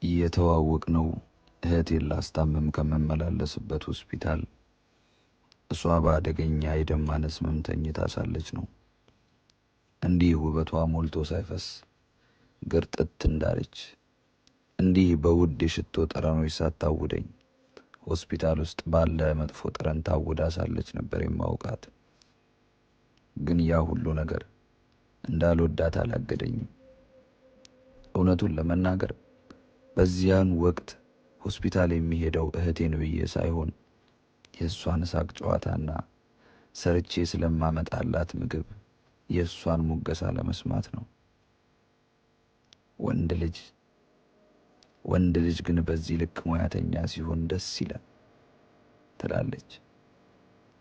የተዋወቅነው እህቴን ላስታምም ከመመላለስበት ሆስፒታል እሷ በአደገኛ የደም ማነስ ህመም ተኝታ ሳለች ነው። እንዲህ ውበቷ ሞልቶ ሳይፈስ ግርጥት እንዳለች እንዲህ በውድ የሽቶ ጠረኖች ሳታውደኝ ሆስፒታል ውስጥ ባለ መጥፎ ጠረን ታውዳ ሳለች ነበር የማውቃት። ግን ያ ሁሉ ነገር እንዳልወዳት አላገደኝም። እውነቱን ለመናገር በዚያን ወቅት ሆስፒታል የሚሄደው እህቴን ብዬ ሳይሆን የእሷን ሳቅ ጨዋታና ሰርቼ ስለማመጣላት ምግብ የእሷን ሙገሳ ለመስማት ነው። ወንድ ልጅ ግን በዚህ ልክ ሙያተኛ ሲሆን ደስ ይላል ትላለች።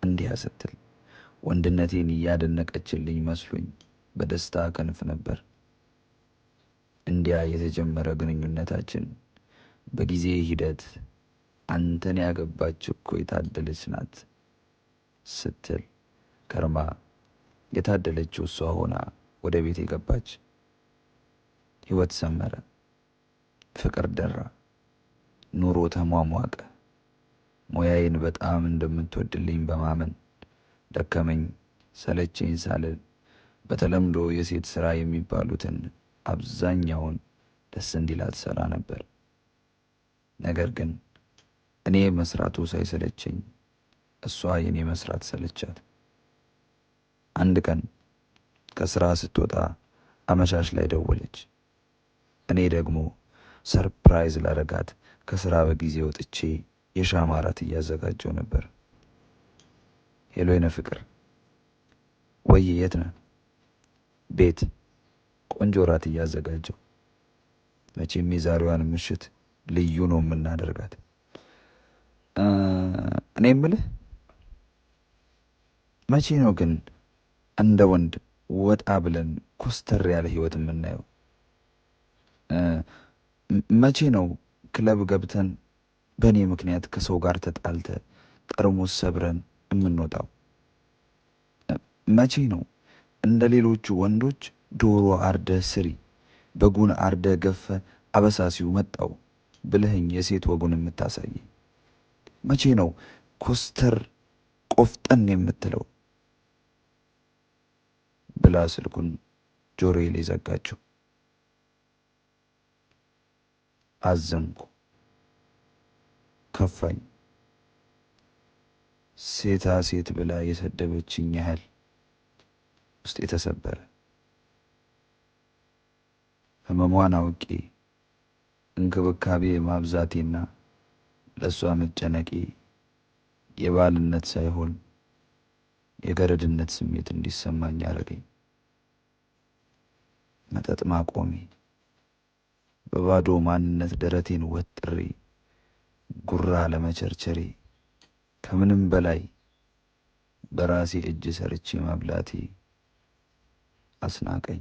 እንዲያ ስትል ወንድነቴን እያደነቀችልኝ መስሎኝ በደስታ ከንፍ ነበር። እንዲያ የተጀመረ ግንኙነታችን በጊዜ ሂደት አንተን ያገባች እኮ የታደለች ናት ስትል ከርማ የታደለችው እሷ ሆና ወደ ቤት የገባች። ህይወት ሰመረ፣ ፍቅር ደራ፣ ኑሮ ተሟሟቀ። ሙያዬን በጣም እንደምትወድልኝ በማመን ደከመኝ ሰለቸኝ ሳልል በተለምዶ የሴት ስራ የሚባሉትን አብዛኛውን ደስ እንዲላት ሰራ ነበር። ነገር ግን እኔ መስራቱ ሳይሰለቸኝ እሷ የኔ መስራት ሰለቻት። አንድ ቀን ከስራ ስትወጣ አመሻሽ ላይ ደወለች። እኔ ደግሞ ሰርፕራይዝ ላረጋት ከስራ በጊዜ ወጥቼ የሻማ እራት እያዘጋጀው ነበር። ሄሎ የኔ ፍቅር፣ ወይ የት ነህ? ቤት ቆንጆ እራት እያዘጋጀው። መቼም የዛሬዋን ምሽት ልዩ ነው የምናደርጋት። እኔ የምልህ መቼ ነው ግን እንደ ወንድ ወጣ ብለን ኮስተር ያለ ህይወት የምናየው? መቼ ነው ክለብ ገብተን በእኔ ምክንያት ከሰው ጋር ተጣልተ ጠርሙስ ሰብረን የምንወጣው? መቼ ነው እንደ ሌሎቹ ወንዶች ዶሮ አርደ ስሪ፣ በጉን አርደ ገፈ አበሳሲው መጣው ብለህኝ የሴት ወጉን የምታሳይ? መቼ ነው ኮስተር ቆፍጠን የምትለው? ብላ ስልኩን ጆሮዬ ላይ ዘጋችው። አዘንኩ፣ ከፋኝ። ሴታ ሴት ብላ የሰደበችኝ ያህል ውስጥ የተሰበረ ህመሟን አውቄ እንክብካቤ ማብዛቴና ለእሷ መጨነቄ የባልነት ሳይሆን የገረድነት ስሜት እንዲሰማኝ አደረገኝ። መጠጥ ማቆሜ፣ በባዶ ማንነት ደረቴን ወጥሬ ጉራ ለመቸርቸሬ፣ ከምንም በላይ በራሴ እጅ ሰርቼ መብላቴ አስናቀኝ።